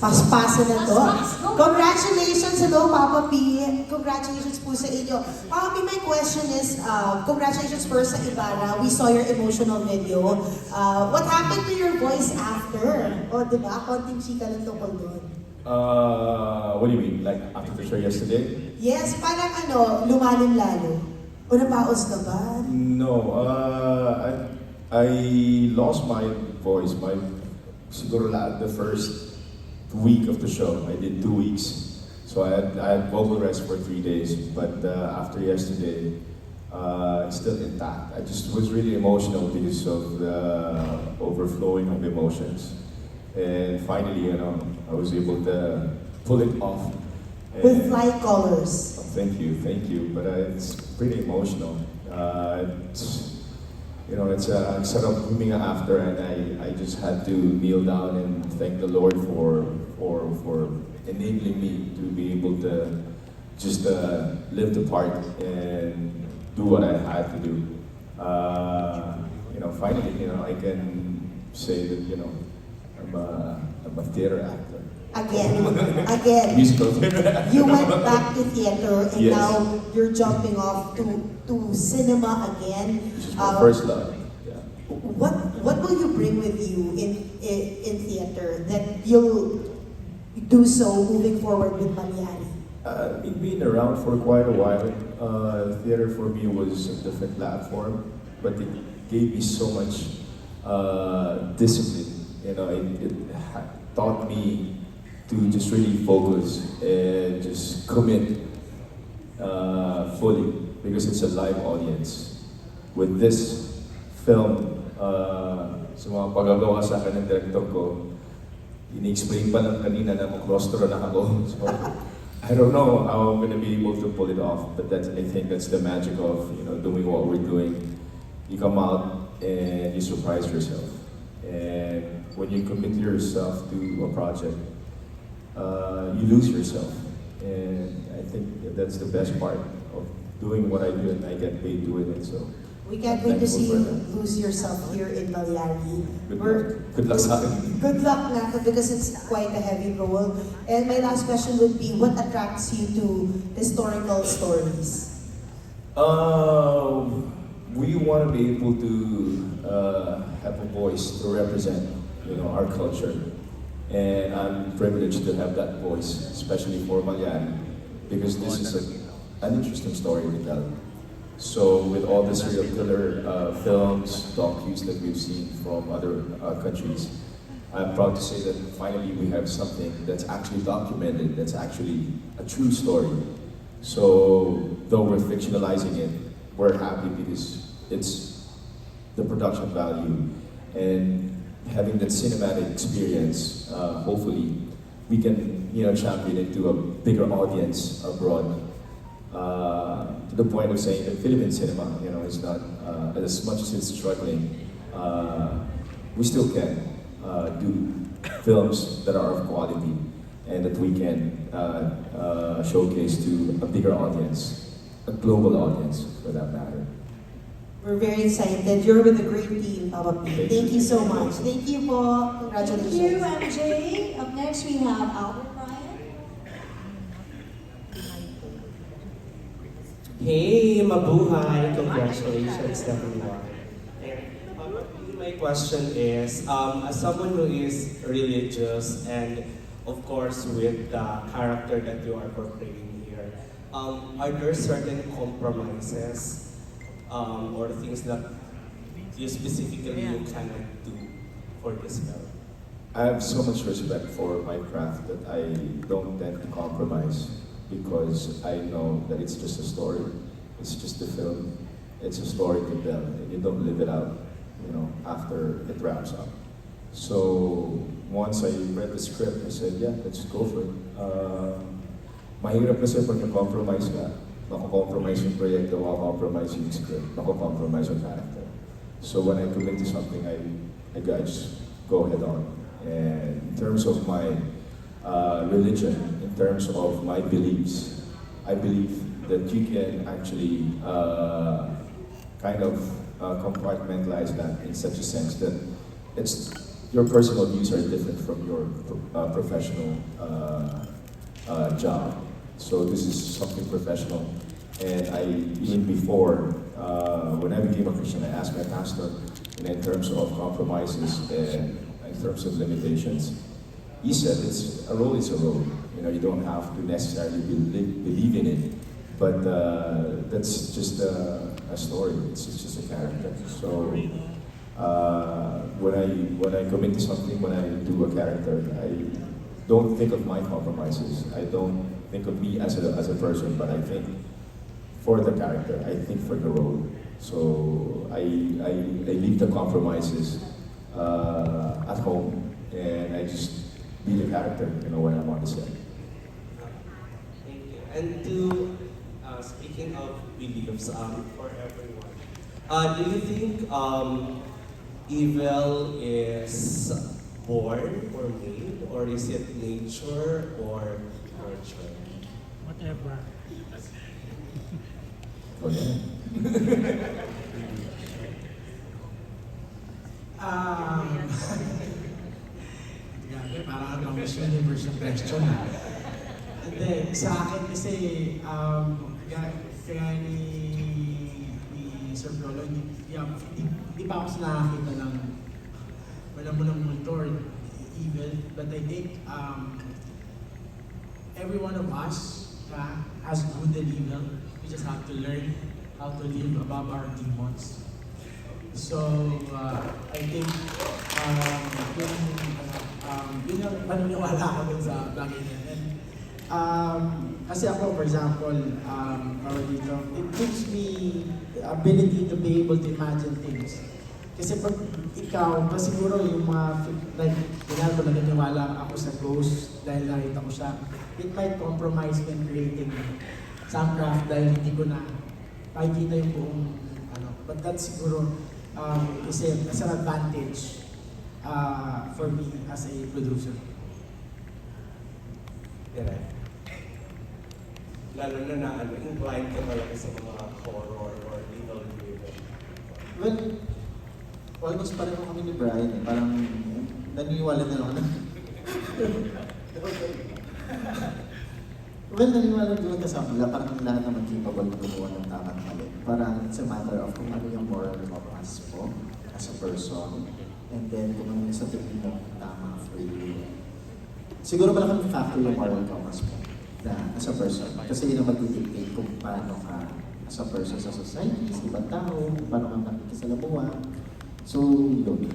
Paspasa na to. Pas, go. Congratulations, hello Papa P. Congratulations po sa inyo. Papa P, my question is, congratulations first sa Ibarra. We saw your emotional video. What happened to your voice after? O, diba? Konting chika lang tungkol doon. What do you mean? Like after the show yesterday? Yes, parang lumalim lalo. O napaos na ba? No, I lost my voice. Siguro the first week of the show, I did 2 weeks. So I had vocal rest for 3 days. But after yesterday, it's still intact. I just was really emotional because of the overflowing of emotions. And finally, I was able to pull it off. With fly colors. Thank you. But it's pretty emotional. It's sarap huminga after, and I just had to kneel down and thank the Lord for enabling me to be able to just live the part and do what I had to do. Finally, I can say that I'm a theater actor. Again. Musical theater actor. You went back to theater and Yes. now you're jumping off to cinema again. This is my first love. Yeah. What will you bring with you in theater that you'll do so moving forward with Mallari? Being around for quite a while, theater for me was a different platform, but it gave me so much discipline. It taught me to just really focus and just commit fully because it's a live audience. With this film, sa mga pagagawa sa akin ng director ko, ini-explain pa lang kanina na makrostro na ako. So, I don't know how I'm going to be able to pull it off, but I think that's the magic of doing what we're doing. You come out and you surprise yourself. And when you commit yourself to a project, you lose yourself. And I think that's the best part of doing what I do, and I get paid doing it. So We can't wait to see you lose yourself here in Mallari. Good luck sa akin. Good luck na, because it's quite a heavy role. And my last question would be, what attracts you to historical stories? We want to be able to have a voice to represent, our culture, and I'm privileged to have that voice, especially for Mallari, because this is an interesting story to tell. So, with all the serial killer films, docus that we've seen from other countries, I'm proud to say that finally we have something that's actually documented, that's actually a true story. So, though we're fictionalizing it, we're happy because it's the production value and having that cinematic experience. Hopefully, we can champion it to a bigger audience abroad. To the point of saying that Philippine cinema, is not as much as it's struggling. We still can do films that are of quality and that we can showcase to a bigger audience, a global audience for that matter. We're very excited. You're with a great team, Papa P. Thank you so much. Thank you po. Congratulations. Thank you, MJ. Up next, we have Albert Ryan. Hey, mabuhay! Congratulations, everyone. My question is, as someone who is religious and, of course, with the character that you are portraying here, are there certain compromises or things that you specifically you cannot do for this film? I have so much respect for my craft that I don't tend to compromise because I know that it's just a story. It's just a film. It's a story to tell, and you don't live it out, after it wraps up. So once I read the script, I said, yeah, let's go for it. Mahirap kasi pag na-compromise ka. Mako-compromise yung proyekto, mako-compromise yung script, mako-compromise yung character. So when I commit to something, I just go head on. And in terms of my religion, in terms of my beliefs, I believe that you can actually compartmentalize that in such a sense that it's your personal views are different from your professional job. So this is something professional. And even before, when I became a Christian, I asked my pastor, and in terms of compromises and in terms of limitations, he said, a role is a role. You don't have to necessarily believe in it, but that's just a story. It's just a character. So when I commit to something, when I do a character, I don't think of my compromises. I don't think of me as a person, but I think for the character. I think for the role. So I leave the compromises at home, and I just be the character, when I'm on the set. Thank you. And to speaking of beliefs, for everyone, do you think evil is born or made, or is it nature or nurture? Whatever. Oh, yeah. Grabe, parang ang Miss Universe yung question. Hindi, sa akin kasi, kaya ni Sir Piolo, hindi pa ako nakakita ng wala mo ng multo or evil, but I think every one of us has good and evil. We just have to learn how to live above our demons. So, I think, yun yung paniniwala ko dun sa bagay niya. And, kasi ako, for example, dito, it gives me the ability to be able to imagine things. Kasi pag ikaw, siguro yung mga, like, kailangan ko naniniwala ako sa ghost dahil nakita ko siya, it might compromise when creating some craft dahil hindi ko na makikita yung buong, but that's siguro, kasi as an advantage for me as a producer. Yeah. Lalo na inclined ka talaga sa mga horror or evil driven. Well, almost pareho kami ni Brian eh. Parang naniniwala na ako na. Well, naniniwala doon kasama. Parang lahat naman capable na gumawa ng tamang mali. Parang it's a matter of kung ano yung moral compass mo as a person. And then kung ano yung sa tingin mo tama for you. Siguro pala kami factor yung moral compass mo na as a person. Kasi yun ang mag-dictate kung paano ka as a person sa society, sa ibang tao, kung paano ka nakikisalamuha. So, yun.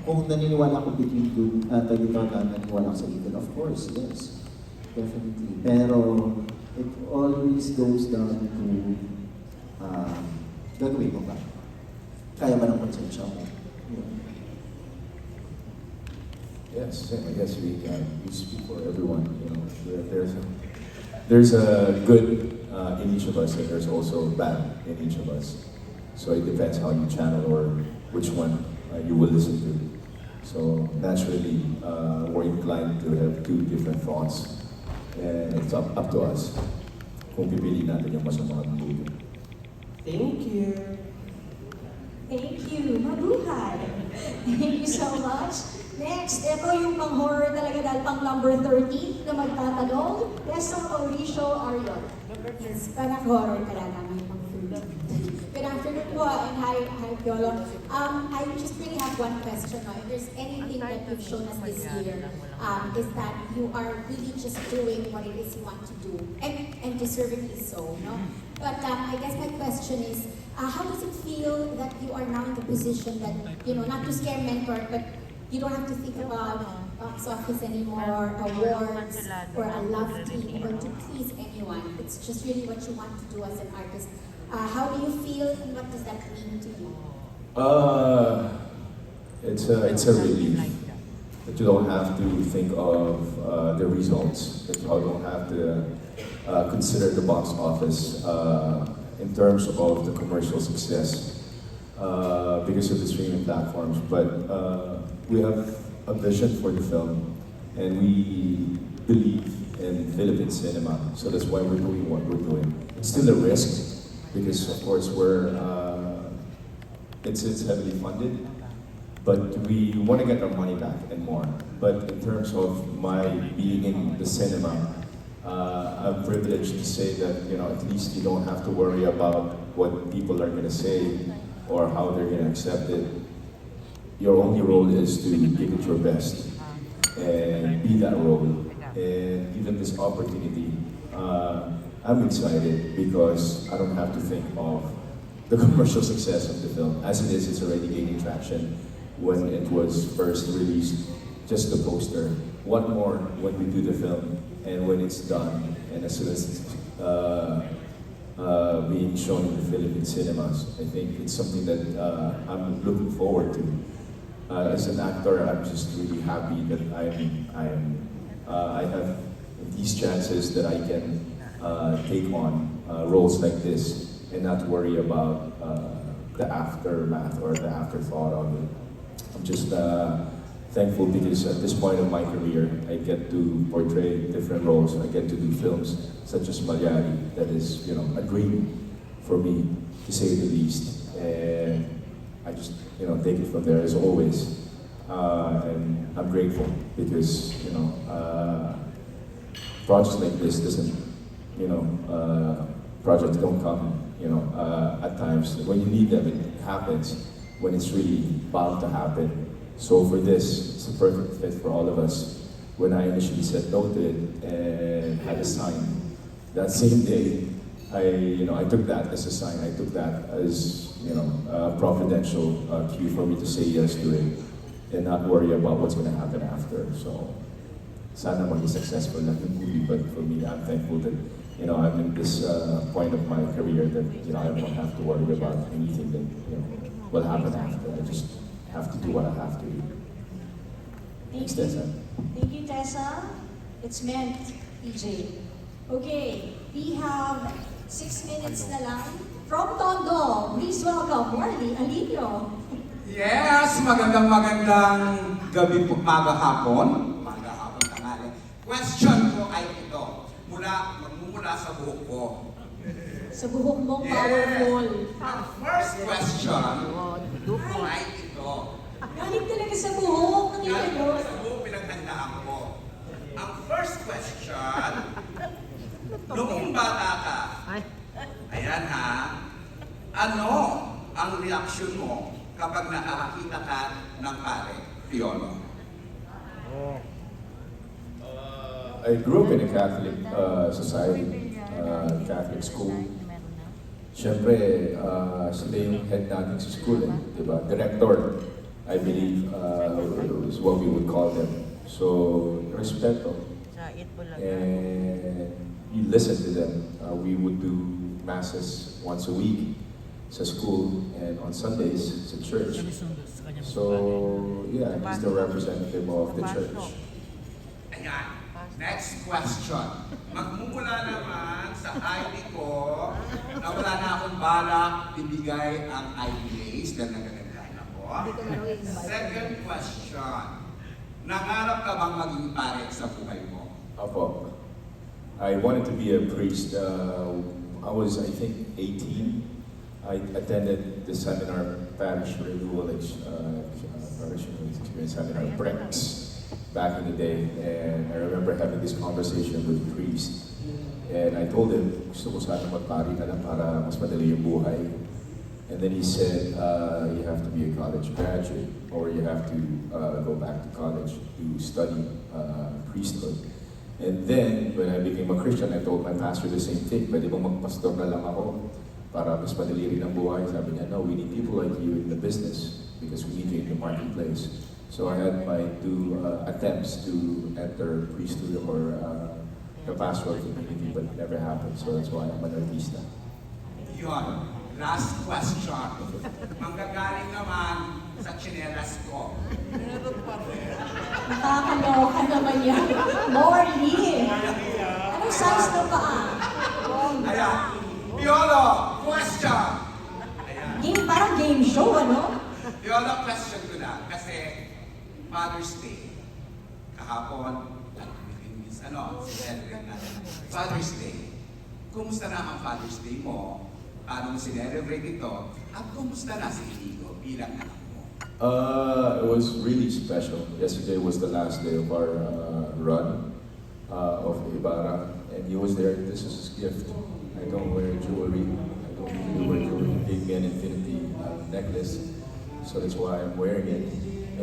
Kung naniniwala ko between good, naniniwala ko sa evil, of course, yes. Definitely. Pero, it always goes down to, gagawin mo ba? Kaya ba ng konsensya mo? Yes, I guess we speak for everyone. There's a good in each of us, and there's also bad in each of us. So it depends how you channel or which one you will listen to. So naturally, we're inclined to have two different thoughts, and it's up to us kung pipili natin yung masamang buhay. Thank you. Thank you. Mabuhay. Thank you so much. Next, ito yung pang-horror talaga dahil pang number 30 na magtatanong. Quezon Mauricio Arion. Yes, parang horror talaga ng pang-food. Good afternoon po and hi Piolo. I just really have one question. If there's anything that you've shown us this year, is that you are really just doing what it is you want to do, and deservedly so, no? But I guess my question is, how does it feel that you are now in the position that, not to scare Mentorque, but you don't have to think about box office anymore, awards, or a love team, or to please anyone. It's just really what you want to do as an artist. How do you feel, and what does that mean to you? It's a relief that you don't have to think of the results, that you don't have to consider the box office in terms of the commercial success because of the streaming platforms. But we have a vision for the film, and we believe in Philippine cinema, so that's why we're doing what we're doing. It's still a risk because, of course, it's heavily funded, but we want to get our money back and more. But in terms of my being in the cinema, I'm privileged to say that, you know, at least you don't have to worry about what people are going to say or how they're going to accept it. Your only role is to give it your best and be that role. And given this opportunity, I'm excited because I don't have to think of the commercial success of the film. As it is, it's already gaining traction. When it was first released, just the poster. What more when we do the film and when it's done and as soon as it's being shown in the Philippine cinemas. I think it's something that I'm looking forward to. As an actor, I'm just really happy that I have these chances that I can take on roles like this and not worry about the aftermath or the afterthought of it. I'm just thankful because at this point of my career, I get to portray different roles. I get to do films such as Mallari, that is, you know, a dream for me, to say the least. And I just, you know, take it from there as always. And I'm grateful because, you know, projects like this doesn't, you know, projects don't come, you know, at times. When you need them, it happens when it's really bound to happen. So for this, it's a perfect fit for all of us. When I initially said no to it and had a sign, that same day, I took that as a sign. I took that as, you know, a providential cue for me to say yes to it and not worry about what's going to happen after. So, sana maging successful lang yung movie, but for me, I'm thankful that, you know, I'm in this point of my career that, you know, I don't have to worry about anything that, you know, will happen after. I just have to do what I have to do. Thanks, Tessa. Thank you, Tessa. It's meant, PJ. Okay, we have 6 minutes na lang. From Tondo, please welcome Marley Alilio. Yes, magandang gabi po, maga-hapon tanghali. Question ko ay ito, magmumula sa buhok ko. Sa buhok mong Yes. powerful. Ang first question ay ito. Galing talaga sa buhok. Ang Galing ito. ko sa buhok, pinaghandaan ko. Ang first question, noong bata ka, ayan ha, ano ang reaksyon mo kapag nakakita ka ng pare, Piolo? I grew up in a Catholic society, Catholic school. Siyempre, sila yung head natin sa school, diba? Director, I believe, is what we would call them. So, respeto. And you listen to them. We would do masses once a week sa school and on Sundays sa church. So, yeah, he's the representative of the church. Ayan. Next question. Magmumula naman sa ID ko na wala na akong balak ibigay ang IPAs dahil nagagandaan ako. Second question. Nangarap ka bang maging pare sa buhay mo? Apo. I wanted to be a priest. I was, I think, 18. I attended the seminar, parish renewal parish experience seminar, PREX, back in the day. And I remember having this conversation with the priest. And I told him, gusto ko sana magpari na lang para mas madali yung buhay. And then he said, you have to be a college graduate or you have to go back to college to study priesthood. And then, when I became a Christian, I told my pastor the same thing. Pwede bang magpastor na lang ako para mas madali rin ang buhay? Sabi niya, no, we need people like you in the business because we need you in the marketplace. So I had my 2 attempts to enter priesthood or the pastoral community, but it never happened. So that's why I'm an artista. Yun. Last question. Manggagaling naman sa tsinelas ko. Nakakaloka naman yan. Morley. Anong size na paa? Ayan. Piolo, question. Ayan. Parang game show, ano? Piolo, question ko na. Kasi Father's Day. Kahapon, celebrate natin. Father's Day. Kumusta na ang Father's Day mo? Paano mo sinelebrate ito? At kumusta na si Inigo bilang anak mo? It was really special. Yesterday was the last day of our run of Ibarra, and he was there. This is his gift. I don't wear jewelry. I don't usually wear jewelry. He gave me an infinity necklace, so that's why I'm wearing it.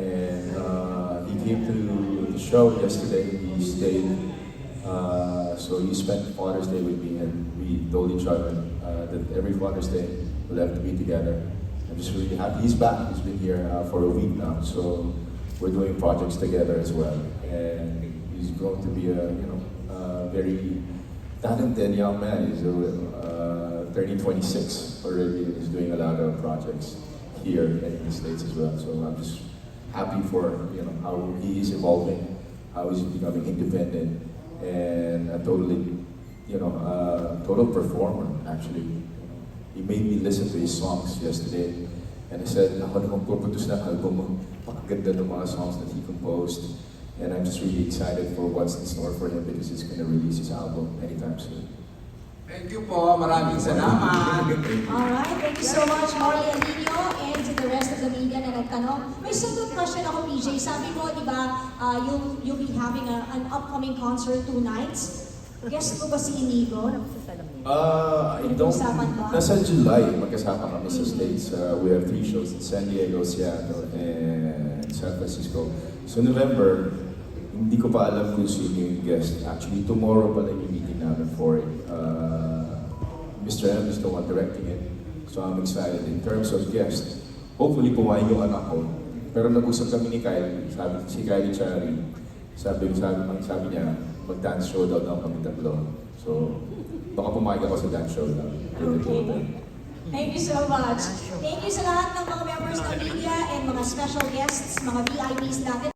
And he came to the show yesterday. He stayed, so he spent Father's Day with me, and we told each other that every Father's Day we'll have to be together. I'm just really happy. He's back. He's been here for a week now, so we're doing projects together as well. And he's going to be a very talented young man. He's turning 26 already, and he's doing a lot of projects here and in the States as well. So I'm just happy for how he is evolving, how he's becoming independent, and a totally total performer actually. He made me listen to his songs yesterday, and I said, ako naman puputus ng album mo. Pakaganda ng mga songs that he composed. And I'm just really excited for what's in store for him because he's going to release his album anytime soon. Thank you po. Maraming salamat. Alright, thank you so much, Molly and Inigo, and to the rest of the media na nagtanong. May second question ako, PJ. Sabi mo, di ba, you'll be having an upcoming concert 2 nights. Guest ko ba si Inigo? I don't. Nasa July, magkasama kami sa States. We have 3 shows in San Diego, Seattle, and San Francisco. So November, hindi ko pa alam kung sino yung guest. Actually, tomorrow pala yung meeting namin for it. Mr. M is the one directing it. So I'm excited. In terms of guest, hopefully pumayag yung anak ko. Pero nag-usap kami ni Kyle, si Kylie Chari. Sabi niya, mag-dance show daw kami tatlo. So, baka pumayag ako sa dance show lang. Okay. Thank you so much. Thank you sa lahat ng mga members ng media and mga special guests, mga VIPs natin.